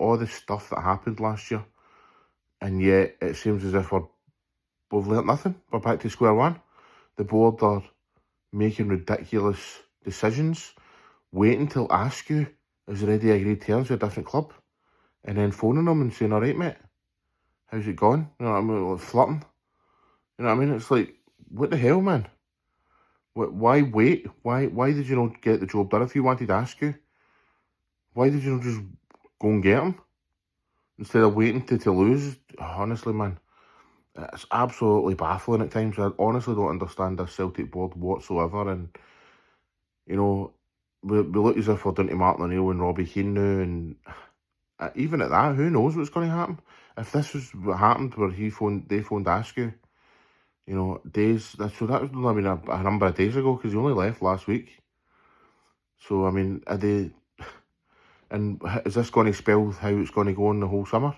all the stuff that happened last year, and yet it seems as if we've learnt nothing. We're back to square one. The board are making ridiculous decisions, waiting till Askew has already agreed terms with a different club, and then phoning them and saying, all right, mate, how's it going? You know what I mean? Like flirting. You know what I mean? It's like, what the hell, man? Why wait? Why did you not get the job done if you wanted Askew? Why did you not just go and get him instead of waiting to lose? Honestly, man, it's absolutely baffling at times. I honestly don't understand this Celtic board whatsoever. And, you know, we look as if we're down to Martin O'Neill and Robbie Keane now. And even at that, who knows what's going to happen? If this was what happened where they phoned Askew, you know, so that was, I mean, a number of days ago, because he only left last week. So, I mean, and is this going to spell how it's going to go on the whole summer?